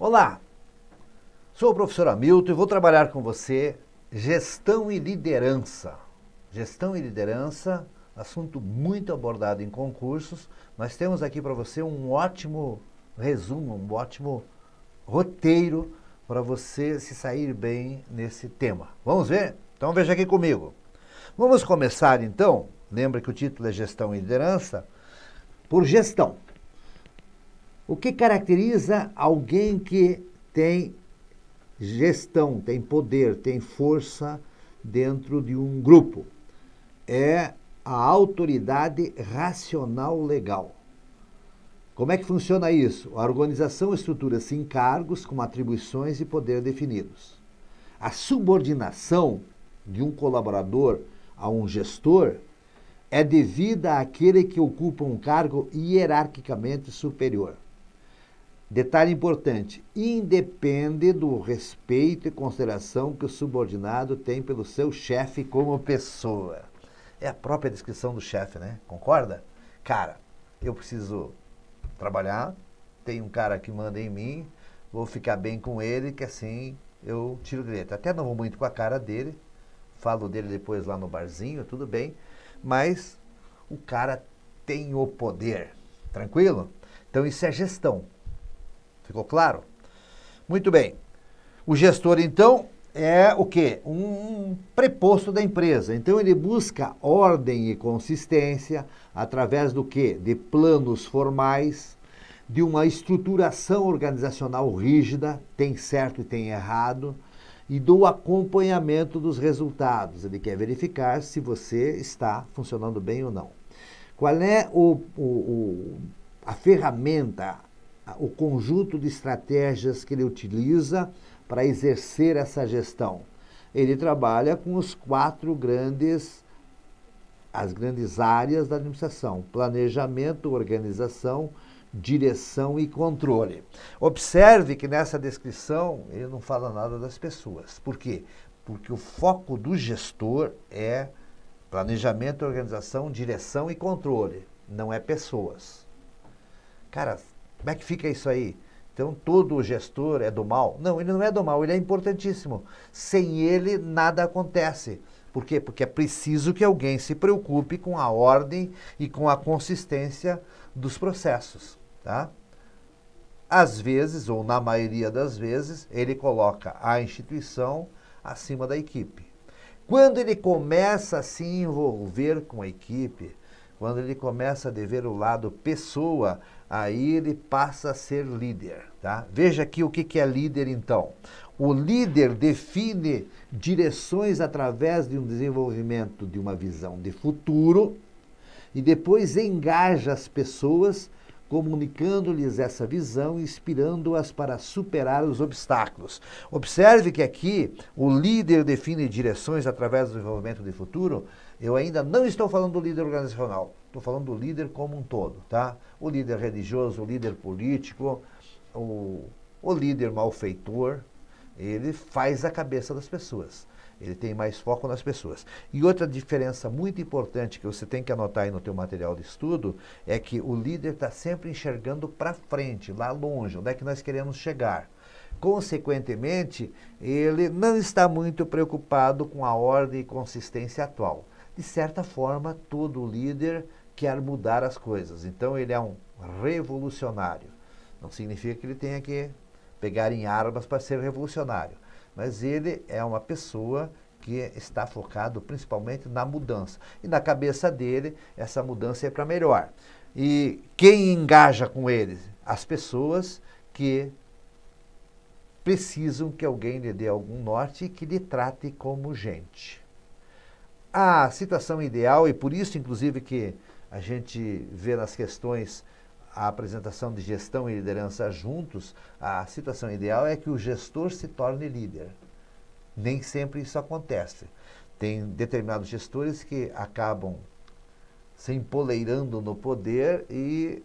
Olá, sou o professor Hamilton e vou trabalhar com você gestão e liderança. Gestão e liderança, assunto muito abordado em concursos. Nós temos aqui para você um ótimo resumo, um ótimo roteiro para você se sair bem nesse tema. Vamos ver? Então veja aqui comigo. Vamos começar então, lembra que o título é Gestão e Liderança, por gestão. O que caracteriza alguém que tem gestão, tem poder, tem força dentro de um grupo? É a autoridade racional legal. Como é que funciona isso? A organização estrutura-se em cargos com atribuições e poder definidos. A subordinação de um colaborador a um gestor é devida àquele que ocupa um cargo hierarquicamente superior. Detalhe importante, independe do respeito e consideração que o subordinado tem pelo seu chefe como pessoa. É a própria descrição do chefe, né? Concorda? Cara, eu preciso trabalhar, tem um cara que manda em mim, vou ficar bem com ele, que assim eu tiro de letra. Até não vou muito com a cara dele, falo dele depois lá no barzinho, tudo bem, mas o cara tem o poder, tranquilo? Então isso é gestão. Ficou claro? Muito bem. O gestor, então, é o quê? Um preposto da empresa. Então, ele busca ordem e consistência através do quê? De planos formais, de uma estruturação organizacional rígida, tem certo e tem errado, e do acompanhamento dos resultados. Ele quer verificar se você está funcionando bem ou não. Qual é a ferramenta, o conjunto de estratégias que ele utiliza para exercer essa gestão? Ele trabalha com as grandes áreas da administração: planejamento, organização, direção e controle. Observe que nessa descrição ele não fala nada das pessoas. Por quê? Porque o foco do gestor é planejamento, organização, direção e controle, não é pessoas. Cara, como é que fica isso aí? Então, todo gestor é do mal? Não, ele não é do mal, ele é importantíssimo. Sem ele, nada acontece. Por quê? Porque é preciso que alguém se preocupe com a ordem e com a consistência dos processos, tá? Às vezes, ou na maioria das vezes, ele coloca a instituição acima da equipe. Quando ele começa a se envolver com a equipe, quando ele começa a ver o lado pessoa, aí ele passa a ser líder, tá? Veja aqui o que é líder, então. O líder define direções através de um desenvolvimento de uma visão de futuro e depois engaja as pessoas, comunicando-lhes essa visão e inspirando-as para superar os obstáculos. Observe que aqui o líder define direções através do desenvolvimento de futuro. Eu ainda não estou falando do líder organizacional, estou falando do líder como um todo, tá? O líder religioso, o líder político, o líder malfeitor, ele faz a cabeça das pessoas. Ele tem mais foco nas pessoas. E outra diferença muito importante que você tem que anotar aí no teu material de estudo é que o líder está sempre enxergando para frente, lá longe, onde é que nós queremos chegar. Consequentemente, ele não está muito preocupado com a ordem e consistência atual. De certa forma, todo líder quer mudar as coisas. Então, ele é um revolucionário. Não significa que ele tenha que pegar em armas para ser revolucionário. Mas ele é uma pessoa que está focado principalmente na mudança. E na cabeça dele, essa mudança é para melhor. E quem engaja com ele? As pessoas que precisam que alguém lhe dê algum norte e que lhe trate como gente. A situação ideal, e por isso, inclusive, que a gente vê nas questões a apresentação de gestão e liderança juntos, a situação ideal é que o gestor se torne líder. Nem sempre isso acontece. Tem determinados gestores que acabam se empoleirando no poder e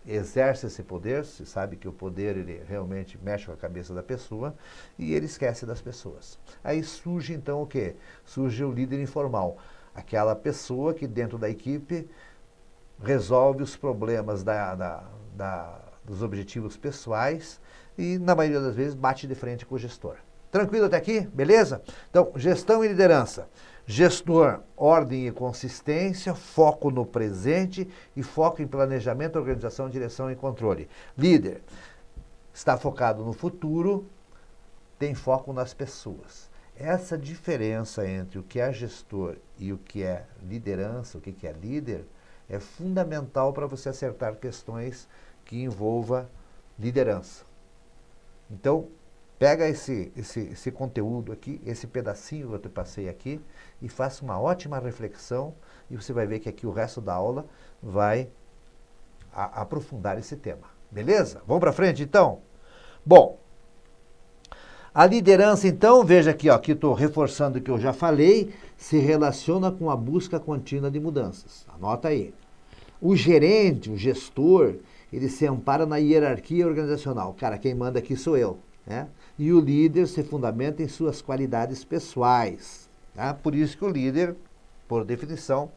exerce esse poder. Se sabe que o poder ele realmente mexe com a cabeça da pessoa e ele esquece das pessoas. Aí surge então o quê? Surge o líder informal. Aquela pessoa que dentro da equipe resolve os problemas dos objetivos pessoais e, na maioria das vezes, bate de frente com o gestor. Tranquilo até aqui? Beleza? Então, gestão e liderança. Gestor, ordem e consistência, foco no presente e foco em planejamento, organização, direção e controle. Líder, está focado no futuro, tem foco nas pessoas. Essa diferença entre o que é gestor e o que é liderança, o que é líder, é fundamental para você acertar questões que envolvam liderança. Então, pega esse conteúdo aqui, esse pedacinho que eu te passei aqui, e faça uma ótima reflexão, e você vai ver que aqui o resto da aula vai aprofundar esse tema. Beleza? Vamos para frente, então? Bom, a liderança, então, veja aqui, ó, aqui estou reforçando o que eu já falei, se relaciona com a busca contínua de mudanças. Anota aí. O gerente, o gestor, ele se ampara na hierarquia organizacional. Cara, quem manda aqui sou eu, né? E o líder se fundamenta em suas qualidades pessoais. Tá? Por isso que o líder, por definição,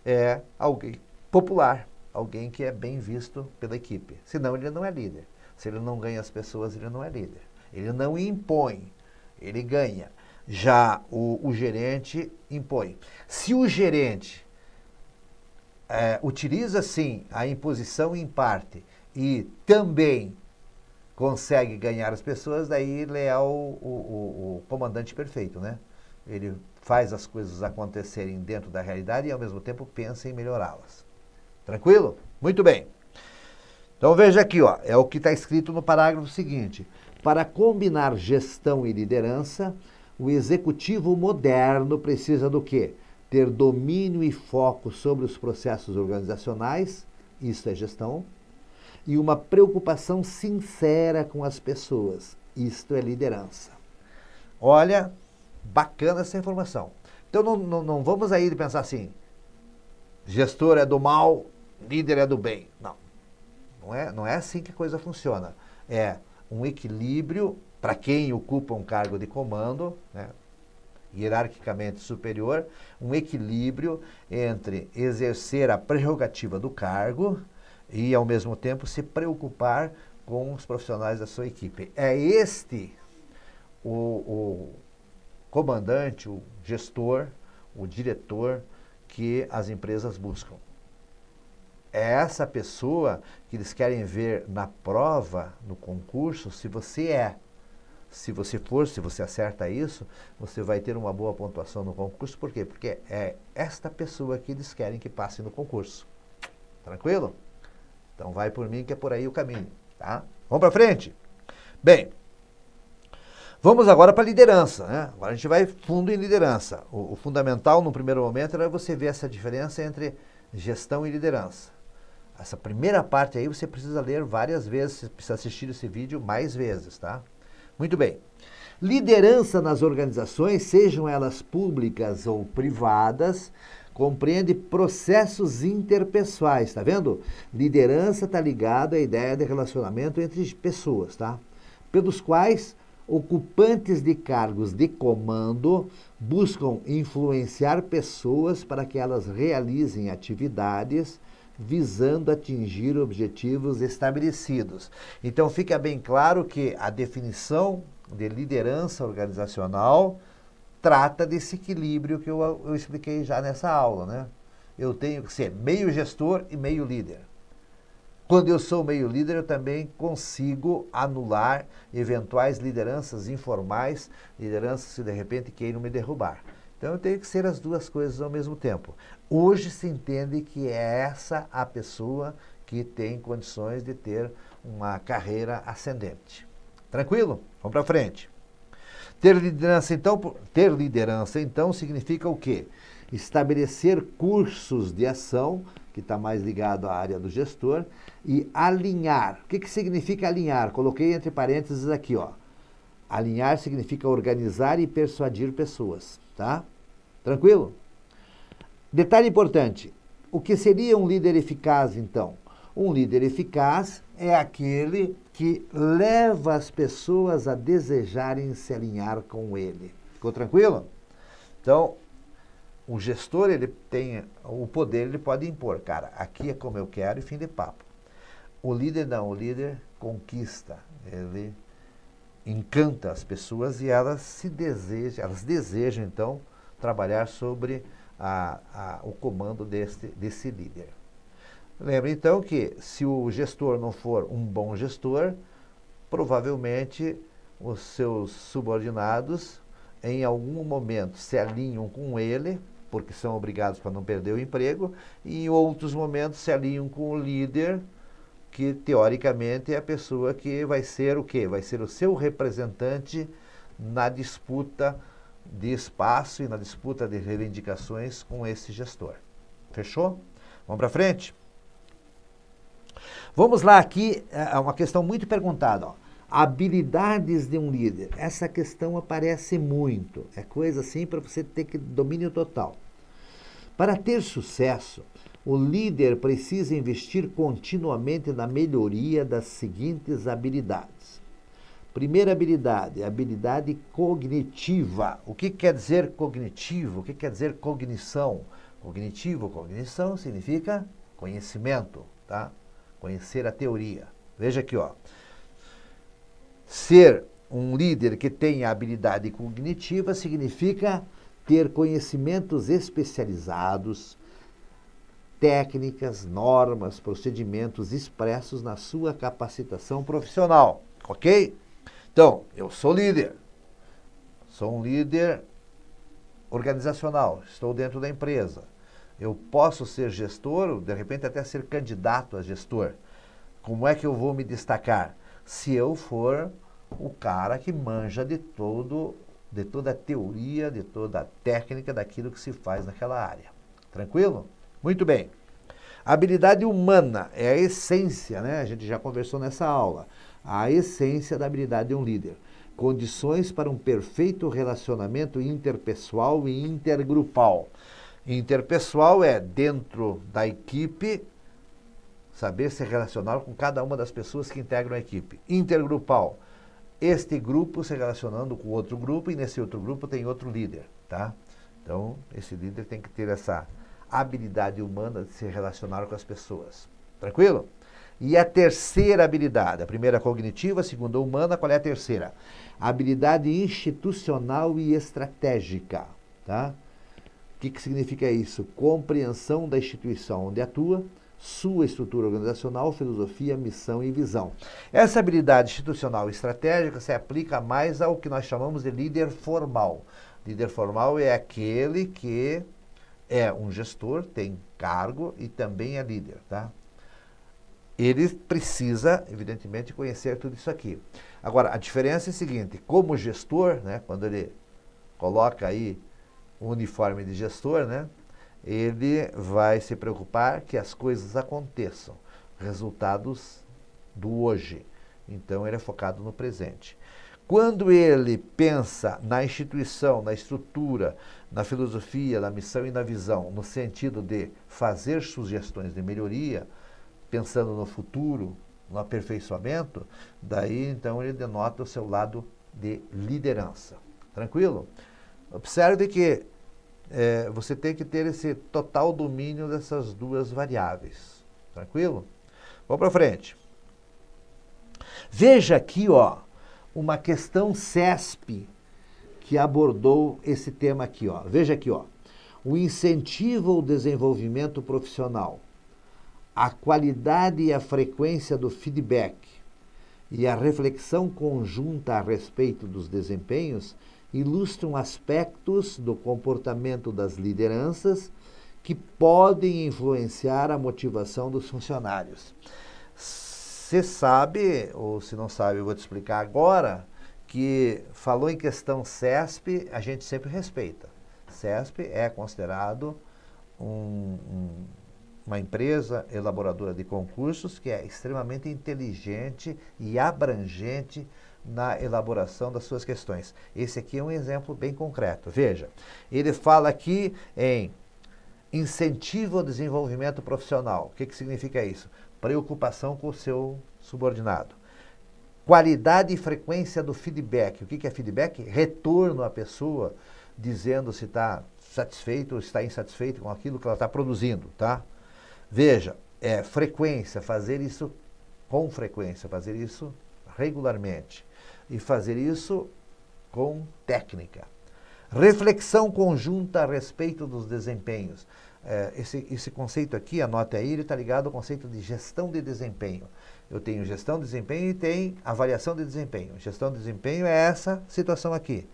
é alguém popular, alguém que é bem visto pela equipe. Senão ele não é líder. Se ele não ganha as pessoas, ele não é líder. Ele não impõe, ele ganha. Já o gerente impõe. Se o gerente utiliza, sim, a imposição em parte e também consegue ganhar as pessoas, daí ele é o comandante perfeito, né? Ele faz as coisas acontecerem dentro da realidade e, ao mesmo tempo, pensa em melhorá-las. Tranquilo? Muito bem. Então, veja aqui, ó, é o que está escrito no parágrafo seguinte. Para combinar gestão e liderança, o executivo moderno precisa do quê? Ter domínio e foco sobre os processos organizacionais, isso é gestão, e uma preocupação sincera com as pessoas, isto é liderança. Olha, bacana essa informação. Então não vamos aí pensar assim, gestor é do mal, líder é do bem. Não é assim que a coisa funciona. É um equilíbrio para quem ocupa um cargo de comando, né, hierarquicamente superior, um equilíbrio entre exercer a prerrogativa do cargo e, ao mesmo tempo, se preocupar com os profissionais da sua equipe. É este o comandante, o gestor, o diretor que as empresas buscam. É essa pessoa que eles querem ver na prova, no concurso, se você é. Se você acerta isso, você vai ter uma boa pontuação no concurso. Por quê? Porque é esta pessoa que eles querem que passe no concurso. Tranquilo? Então vai por mim que é por aí o caminho, tá? Vamos para frente? Bem, vamos agora para a liderança, né? Agora a gente vai fundo em liderança. O fundamental no primeiro momento era você ver essa diferença entre gestão e liderança. Essa primeira parte aí você precisa ler várias vezes, você precisa assistir esse vídeo mais vezes, tá? Muito bem. Liderança nas organizações, sejam elas públicas ou privadas, compreende processos interpessoais, tá vendo? Liderança está ligada à ideia de relacionamento entre pessoas, tá? Pelos quais ocupantes de cargos de comando buscam influenciar pessoas para que elas realizem atividades visando atingir objetivos estabelecidos. Então fica bem claro que a definição de liderança organizacional trata desse equilíbrio que eu expliquei já nessa aula, né? Eu tenho que ser meio gestor e meio líder. Quando eu sou meio líder, eu também consigo anular eventuais lideranças informais, lideranças que de repente queiram me derrubar. Então eu tenho que ser as duas coisas ao mesmo tempo. Hoje se entende que é essa a pessoa que tem condições de ter uma carreira ascendente. Tranquilo? Vamos para frente. Ter liderança, então, significa o quê? Estabelecer cursos de ação, que está mais ligado à área do gestor, e alinhar. O que significa alinhar? Coloquei entre parênteses aqui, ó. Alinhar significa organizar e persuadir pessoas, tá? Tranquilo? Detalhe importante, o que seria um líder eficaz, então? Um líder eficaz é aquele que leva as pessoas a desejarem se alinhar com ele. Ficou tranquilo? Então, o gestor, ele tem o poder, ele pode impor, cara, aqui é como eu quero e fim de papo. O líder não, o líder conquista, ele encanta as pessoas e elas desejam então trabalhar sobre o comando desse líder. Lembre então que se o gestor não for um bom gestor, provavelmente os seus subordinados em algum momento se alinham com ele, porque são obrigados para não perder o emprego, e em outros momentos se alinham com o líder, que teoricamente é a pessoa que vai ser o quê? Vai ser o seu representante na disputa de espaço e na disputa de reivindicações com esse gestor. Fechou? Vamos para frente? Vamos lá aqui, uma questão muito perguntada, ó. Habilidades de um líder. Essa questão aparece muito. É coisa assim para você ter que domínio total. Para ter sucesso, o líder precisa investir continuamente na melhoria das seguintes habilidades. Primeira habilidade, habilidade cognitiva. O que quer dizer cognitivo? O que quer dizer cognição? Cognitivo, cognição significa conhecimento, tá? Conhecer a teoria. Veja aqui, ó. Ser um líder que tenha habilidade cognitiva significa ter conhecimentos especializados, técnicas, normas, procedimentos expressos na sua capacitação profissional, ok? Então, eu sou líder, sou um líder organizacional, estou dentro da empresa. Eu posso ser gestor, de repente até ser candidato a gestor. Como é que eu vou me destacar? Se eu for o cara que manja de toda a teoria, de toda a técnica daquilo que se faz naquela área. Tranquilo? Muito bem. A habilidade humana é a essência, né? A gente já conversou nessa aula. A essência da habilidade de um líder. Condições para um perfeito relacionamento interpessoal e intergrupal. Interpessoal é dentro da equipe, saber se relacionar com cada uma das pessoas que integram a equipe. Intergrupal, este grupo se relacionando com outro grupo e nesse outro grupo tem outro líder, tá? Então, esse líder tem que ter essa habilidade humana de se relacionar com as pessoas. Tranquilo? E a terceira habilidade, a primeira cognitiva, a segunda humana, qual é a terceira? Habilidade institucional e estratégica, tá? O que significa isso? Compreensão da instituição onde atua, sua estrutura organizacional, filosofia, missão e visão. Essa habilidade institucional e estratégica se aplica mais ao que nós chamamos de líder formal. Líder formal é aquele que é um gestor, tem cargo e também é líder, tá? Ele precisa, evidentemente, conhecer tudo isso aqui. Agora, a diferença é a seguinte, como gestor, né, quando ele coloca aí o uniforme de gestor, né, ele vai se preocupar que as coisas aconteçam, resultados do hoje. Então, ele é focado no presente. Quando ele pensa na instituição, na estrutura, na filosofia, na missão e na visão, no sentido de fazer sugestões de melhoria, pensando no futuro, no aperfeiçoamento, daí então ele denota o seu lado de liderança. Tranquilo? Observe que você tem que ter esse total domínio dessas duas variáveis. Tranquilo? Vamos para frente. Veja aqui, ó, uma questão CESP que abordou esse tema aqui, ó. Veja aqui, ó. O incentivo ao desenvolvimento profissional, a qualidade e a frequência do feedback e a reflexão conjunta a respeito dos desempenhos ilustram aspectos do comportamento das lideranças que podem influenciar a motivação dos funcionários. Você sabe, ou se não sabe, eu vou te explicar agora, que falou em questão CESP, a gente sempre respeita. CESP é considerado uma empresa elaboradora de concursos que é extremamente inteligente e abrangente na elaboração das suas questões. Esse aqui é um exemplo bem concreto. Veja, ele fala aqui em incentivo ao desenvolvimento profissional. O que significa isso? Preocupação com o seu subordinado. Qualidade e frequência do feedback. O que é feedback? Retorno à pessoa, dizendo se está satisfeito ou está insatisfeito com aquilo que ela está produzindo, tá? Veja, frequência, fazer isso com frequência, fazer isso regularmente e fazer isso com técnica. Reflexão conjunta a respeito dos desempenhos. Esse conceito aqui, anote aí, ele está ligado ao conceito de gestão de desempenho. Eu tenho gestão de desempenho e tem avaliação de desempenho. Gestão de desempenho é essa situação aqui.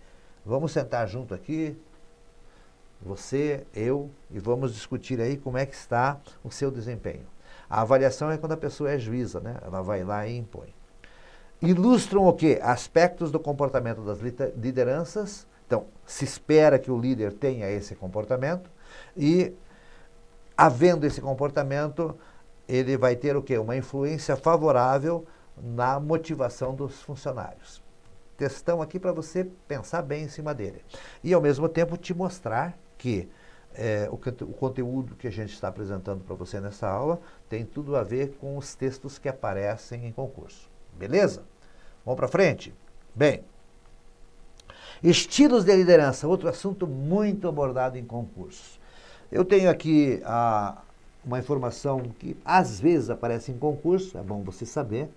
Vamos sentar junto aqui, você, eu, e vamos discutir aí como é que está o seu desempenho. A avaliação é quando a pessoa é juíza, né? Ela vai lá e impõe. Ilustram o quê? Aspectos do comportamento das lideranças. Então, se espera que o líder tenha esse comportamento e, havendo esse comportamento, ele vai ter o quê? Uma influência favorável na motivação dos funcionários. Textão aqui para você pensar bem em cima dele. E, ao mesmo tempo, te mostrar que o conteúdo que a gente está apresentando para você nessa aula tem tudo a ver com os textos que aparecem em concurso. Beleza? Vamos para frente? Bem, estilos de liderança, outro assunto muito abordado em concursos. Eu tenho aqui uma informação que às vezes aparece em concurso, é bom você saber.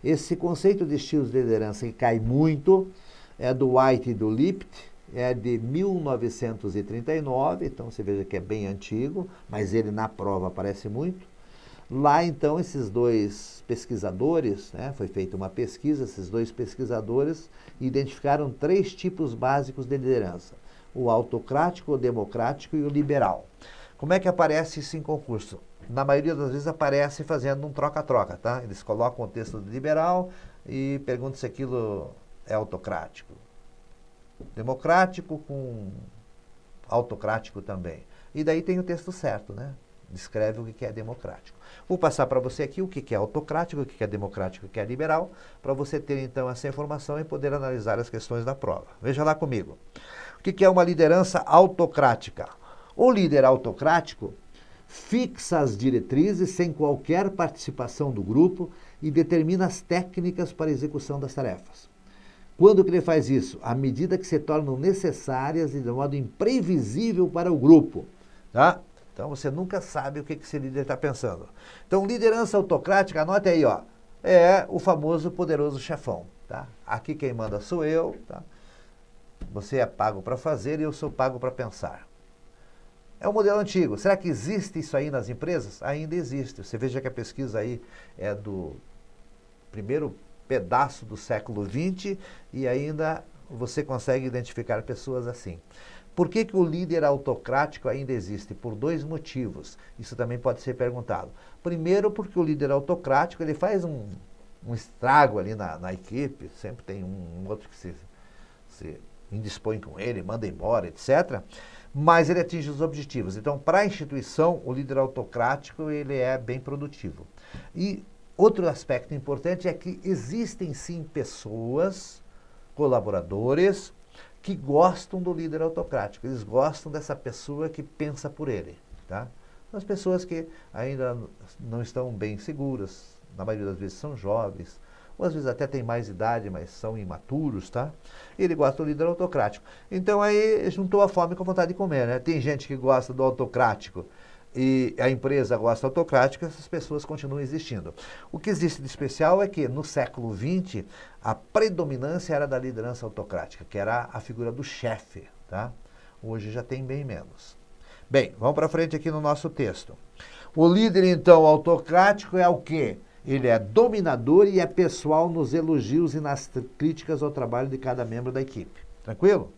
Esse conceito de estilos de liderança que cai muito é do White e do Lippert, é de 1939, então você veja que é bem antigo, mas ele na prova aparece muito. Lá, então, esses dois pesquisadores, né, foi feita uma pesquisa, esses dois pesquisadores identificaram 3 tipos básicos de liderança: o autocrático, o democrático e o liberal. Como é que aparece isso em concurso? Na maioria das vezes aparece fazendo um troca-troca, tá? Eles colocam o texto do liberal e perguntam se aquilo é autocrático. Democrático com autocrático também. E daí tem o texto certo, né? Descreve o que é democrático. Vou passar para você aqui o que é autocrático, o que é democrático, o que é liberal, para você ter então essa informação e poder analisar as questões da prova. Veja lá comigo. O que é uma liderança autocrática? O líder autocrático fixa as diretrizes sem qualquer participação do grupo e determina as técnicas para a execução das tarefas. Quando que ele faz isso? À medida que se tornam necessárias e de modo imprevisível para o grupo, tá? Então, você nunca sabe o que esse líder está pensando. Então, liderança autocrática, anote aí, ó, é o famoso poderoso chefão, tá? Aqui quem manda sou eu, tá? Você é pago para fazer e eu sou pago para pensar. É um modelo antigo. Será que existe isso aí nas empresas? Ainda existe. Você veja que a pesquisa aí é do primeiro pedaço do século XX e ainda você consegue identificar pessoas assim. Por que o líder autocrático ainda existe? Por 2 motivos. Isso também pode ser perguntado. Primeiro, porque o líder autocrático ele faz um estrago ali na equipe, sempre tem um outro que se indispõe com ele, manda embora, etc. Mas ele atinge os objetivos. Então, para a instituição, o líder autocrático ele é bem produtivo. E outro aspecto importante é que existem sim pessoas, colaboradores, que gostam do líder autocrático. Eles gostam dessa pessoa que pensa por ele, tá? As pessoas que ainda não estão bem seguras, na maioria das vezes são jovens, ou às vezes até têm mais idade, mas são imaturos, tá? Ele gosta do líder autocrático. Então aí juntou a fome com a vontade de comer, né? Tem gente que gosta do autocrático e a empresa gosta do autocrático, essas pessoas continuam existindo. O que existe de especial é que no século XX a predominância era da liderança autocrática, que era a figura do chefe, tá? Hoje já tem bem menos. Bem, vamos para frente aqui no nosso texto. O líder, então, autocrático é o quê? Ele é dominador e é pessoal nos elogios e nas críticas ao trabalho de cada membro da equipe. Tranquilo?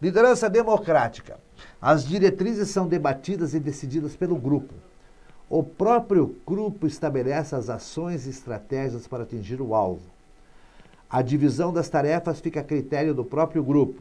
Liderança democrática. As diretrizes são debatidas e decididas pelo grupo. O próprio grupo estabelece as ações e estratégias para atingir o alvo. A divisão das tarefas fica a critério do próprio grupo.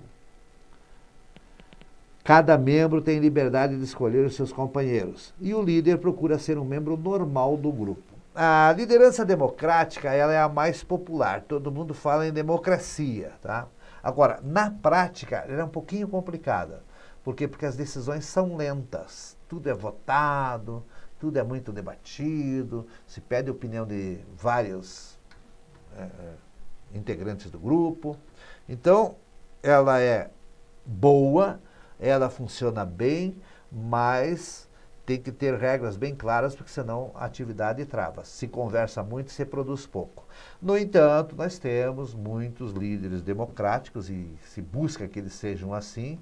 Cada membro tem liberdade de escolher os seus companheiros. E o líder procura ser um membro normal do grupo. A liderança democrática ela é a mais popular. Todo mundo fala em democracia, tá? Agora, na prática, ela é um pouquinho complicada. Por quê? Porque as decisões são lentas. Tudo é votado, tudo é muito debatido, se pede a opinião de vários integrantes do grupo. Então, ela é boa, ela funciona bem, mas tem que ter regras bem claras, porque senão a atividade trava. Se conversa muito, se produz pouco. No entanto, nós temos muitos líderes democráticos, e se busca que eles sejam assim,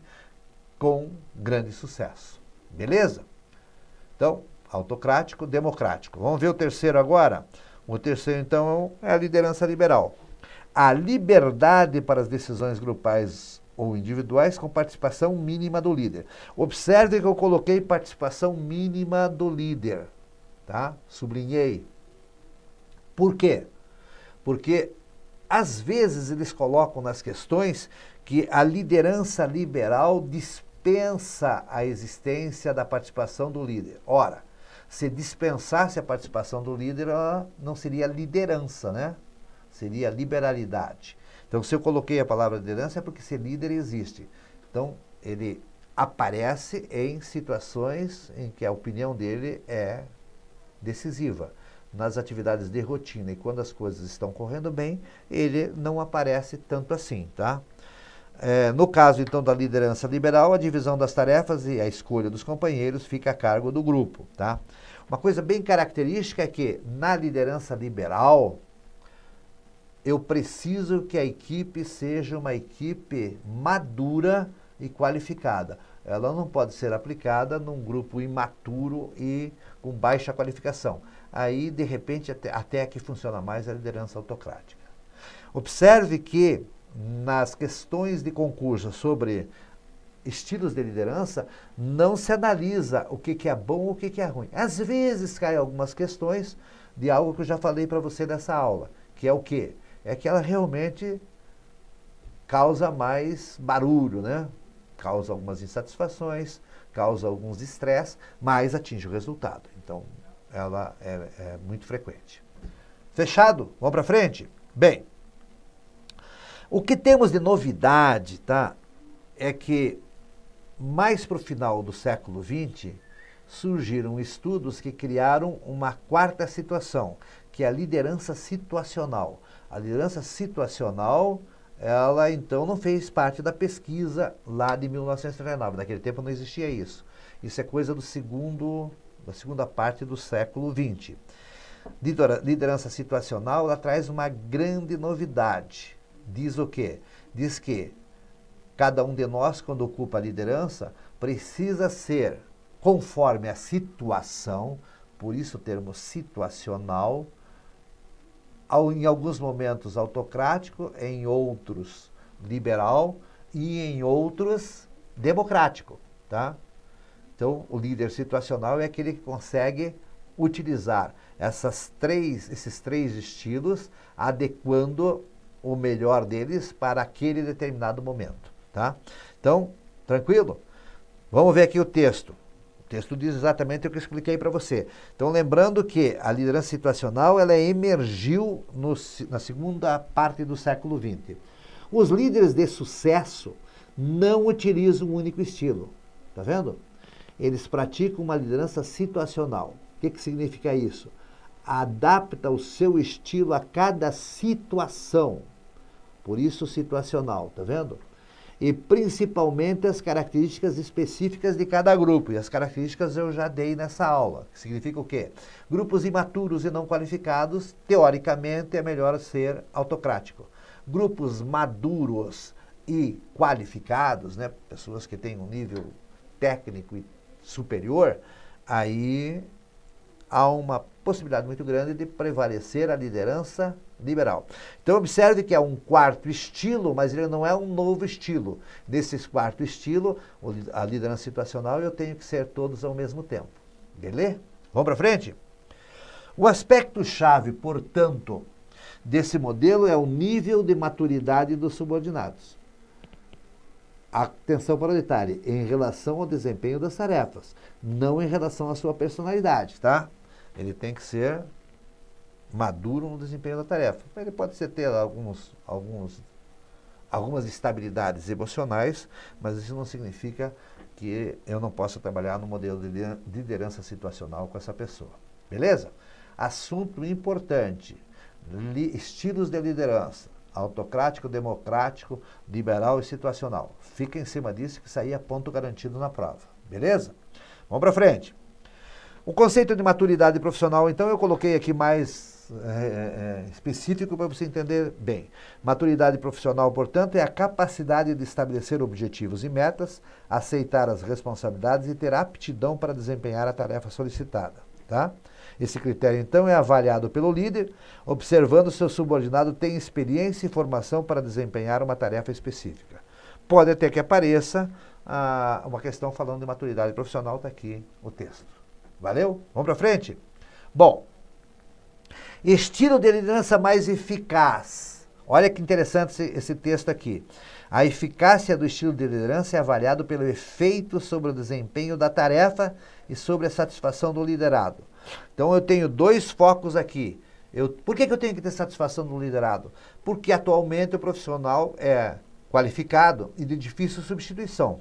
com grande sucesso. Beleza? Então, autocrático, democrático. Vamos ver o terceiro agora? O terceiro, então, é a liderança liberal. A liberdade para as decisões grupais ou individuais com participação mínima do líder. Observe que eu coloquei participação mínima do líder, tá? Sublinhei. Por quê? Porque, às vezes, eles colocam nas questões que a liderança liberal dispensa a existência da participação do líder. Ora, se dispensasse a participação do líder, ela não seria liderança, né? Seria liberalidade. Então, se eu coloquei a palavra liderança, é porque esse líder existe. Então, ele aparece em situações em que a opinião dele é decisiva. Nas atividades de rotina e quando as coisas estão correndo bem, ele não aparece tanto assim, tá? No caso, então, da liderança liberal, a divisão das tarefas e a escolha dos companheiros fica a cargo do grupo, tá? Uma coisa bem característica é que, na liderança liberal, eu preciso que a equipe seja uma equipe madura e qualificada. Ela não pode ser aplicada num grupo imaturo e com baixa qualificação. Aí, de repente, até que funciona mais a liderança autocrática. Observe que, nas questões de concurso sobre estilos de liderança, não se analisa o que é bom ou o que é ruim. Às vezes, caem algumas questões de algo que eu já falei para você nessa aula, que é o quê? É que ela realmente causa mais barulho, né? Causa algumas insatisfações, causa alguns estresse, mas atinge o resultado. Então, ela é muito frequente. Fechado? Vamos para frente? Bem, o que temos de novidade, tá? É que mais para o final do século XX, surgiram estudos que criaram uma quarta situação, que é a liderança situacional. A liderança situacional, ela então não fez parte da pesquisa lá de 1939. Naquele tempo não existia isso. Isso é coisa da segunda parte do século XX. Liderança situacional, ela traz uma grande novidade. Diz o quê? Diz que cada um de nós, quando ocupa a liderança, precisa ser conforme a situação, por isso o termo situacional, em alguns momentos autocrático, em outros liberal e em outros democrático, tá? Então, o líder situacional é aquele que consegue utilizar esses três estilos, adequando o melhor deles para aquele determinado momento, tá? Então, tranquilo? Vamos ver aqui o texto. O texto diz exatamente o que eu expliquei para você. Então, lembrando que a liderança situacional, ela emergiu na segunda parte do século XX. Os líderes de sucesso não utilizam um único estilo, tá vendo? Eles praticam uma liderança situacional. O que significa isso? Adapta o seu estilo a cada situação. Por isso, situacional, tá vendo? E principalmente as características específicas de cada grupo. E as características eu já dei nessa aula. Que significa o quê? Grupos imaturos e não qualificados, teoricamente, é melhor ser autocrático. Grupos maduros e qualificados, né? Pessoas que têm um nível técnico e superior, aí há uma possibilidade muito grande de prevalecer a liderança liberal. Então, observe que é um quarto estilo, mas ele não é um novo estilo. Nesse quarto estilo, a liderança situacional, eu tenho que ser todos ao mesmo tempo. Beleza? Vamos para frente? O aspecto-chave, portanto, desse modelo é o nível de maturidade dos subordinados. Atenção para o detalhe, em relação ao desempenho das tarefas, não em relação à sua personalidade, tá? Ele tem que ser maduro no desempenho da tarefa. Ele pode ter algumas estabilidades emocionais, mas isso não significa que eu não possa trabalhar no modelo de liderança situacional com essa pessoa. Beleza? Assunto importante, estilos de liderança. Autocrático, democrático, liberal e situacional. Fica em cima disso que isso aí é ponto garantido na prova. Beleza? Vamos para frente. O conceito de maturidade profissional, então, eu coloquei aqui mais específico para você entender bem. Maturidade profissional, portanto, é a capacidade de estabelecer objetivos e metas, aceitar as responsabilidades e ter aptidão para desempenhar a tarefa solicitada, tá? Esse critério, então, é avaliado pelo líder, observando se o subordinado tem experiência e formação para desempenhar uma tarefa específica. Pode até que apareça uma questão falando de maturidade profissional, está aqui o texto. Valeu? Vamos para frente? Bom, estilo de liderança mais eficaz. Olha que interessante esse texto aqui. A eficácia do estilo de liderança é avaliado pelo efeito sobre o desempenho da tarefa e sobre a satisfação do liderado. Então, eu tenho dois focos aqui. Por que eu tenho que ter satisfação do liderado? Porque atualmente o profissional é qualificado e de difícil substituição.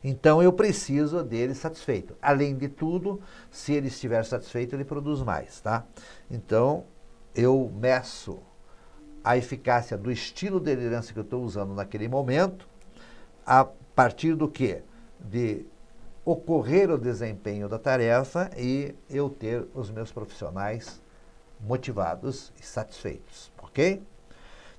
Então, eu preciso dele satisfeito. Além de tudo, se ele estiver satisfeito, ele produz mais, tá? Então, eu meço a eficácia do estilo de liderança que eu estou usando naquele momento, a partir do quê? De ocorrer o desempenho da tarefa e eu ter os meus profissionais motivados e satisfeitos, ok?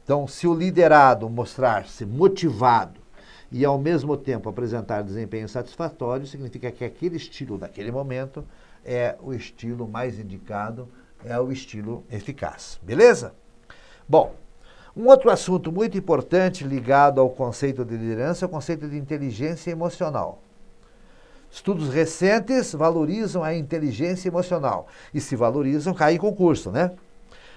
Então, se o liderado mostrar-se motivado e, ao mesmo tempo, apresentar desempenho satisfatório, significa que aquele estilo, daquele momento, é o estilo mais indicado, é o estilo eficaz. Beleza? Bom, um outro assunto muito importante ligado ao conceito de liderança é o conceito de inteligência emocional. Estudos recentes valorizam a inteligência emocional. E se valorizam, cai em concurso, né?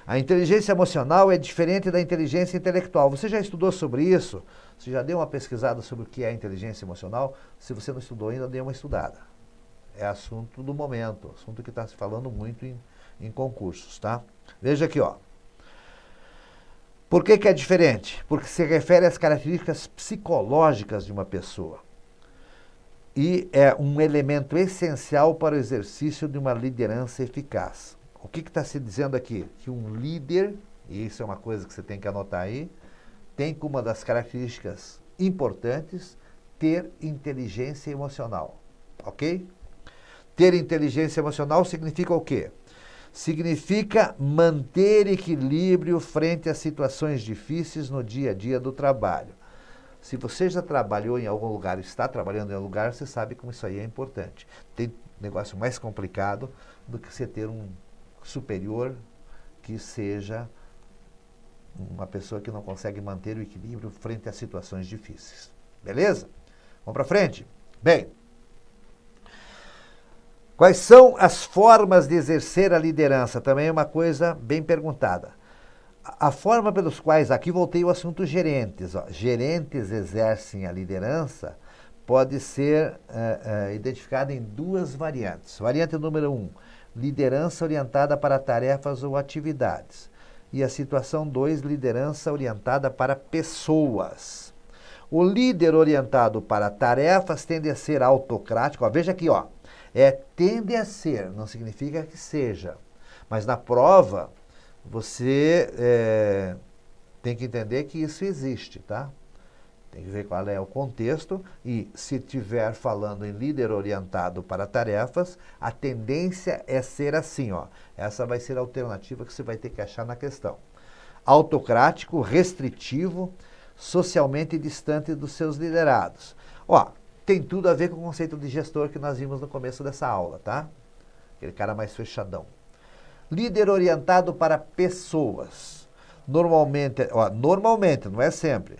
A inteligência emocional é diferente da inteligência intelectual. Você já estudou sobre isso? Você já deu uma pesquisada sobre o que é inteligência emocional? Se você não estudou ainda, dê uma estudada. É assunto do momento, assunto que está se falando muito em concursos, tá? Veja aqui, ó. Por que é diferente? Porque se refere às características psicológicas de uma pessoa. E é um elemento essencial para o exercício de uma liderança eficaz. O que está se dizendo aqui? Que um líder, e isso é uma coisa que você tem que anotar aí, tem como uma das características importantes ter inteligência emocional, ok? Ter inteligência emocional significa o quê? Significa manter equilíbrio frente a situações difíceis no dia a dia do trabalho. Se você já trabalhou em algum lugar, está trabalhando em algum lugar, você sabe como isso aí é importante. Tem negócio mais complicado do que você ter um superior que seja uma pessoa que não consegue manter o equilíbrio frente a situações difíceis. Beleza? Vamos para frente? Bem, quais são as formas de exercer a liderança? Também é uma coisa bem perguntada. A forma pelos quais, aqui voltei ao assunto gerentes, ó, gerentes exercem a liderança, pode ser identificada em duas variantes. Variante número 1, liderança orientada para tarefas ou atividades. E a situação 2, liderança orientada para pessoas. O líder orientado para tarefas tende a ser autocrático. Ó, veja aqui, ó, tende a ser, não significa que seja. Mas na prova, você tem que entender que isso existe, tá? Tem que ver qual é o contexto e, se estiver falando em líder orientado para tarefas, a tendência é ser assim, ó. Essa vai ser a alternativa que você vai ter que achar na questão. Autocrático, restritivo, socialmente distante dos seus liderados. Ó, tem tudo a ver com o conceito de gestor que nós vimos no começo dessa aula, tá? Aquele cara mais fechadão. Líder orientado para pessoas. Normalmente, não é sempre.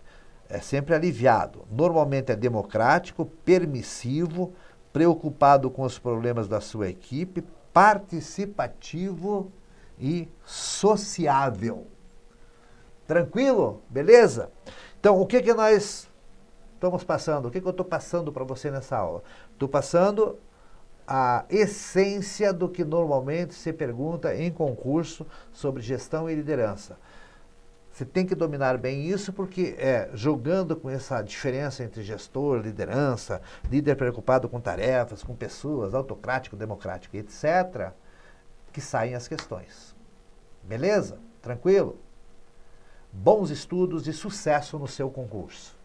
É sempre aliviado. Normalmente é democrático, permissivo, preocupado com os problemas da sua equipe, participativo e sociável. Tranquilo? Beleza? Então, o que nós estamos passando? O que eu estou passando para você nessa aula? Estou passando a essência do que normalmente se pergunta em concurso sobre gestão e liderança. Você tem que dominar bem isso, porque jogando com essa diferença entre gestor, liderança, líder preocupado com tarefas, com pessoas, autocrático, democrático, etc., que saem as questões. Beleza? Tranquilo? Bons estudos e sucesso no seu concurso.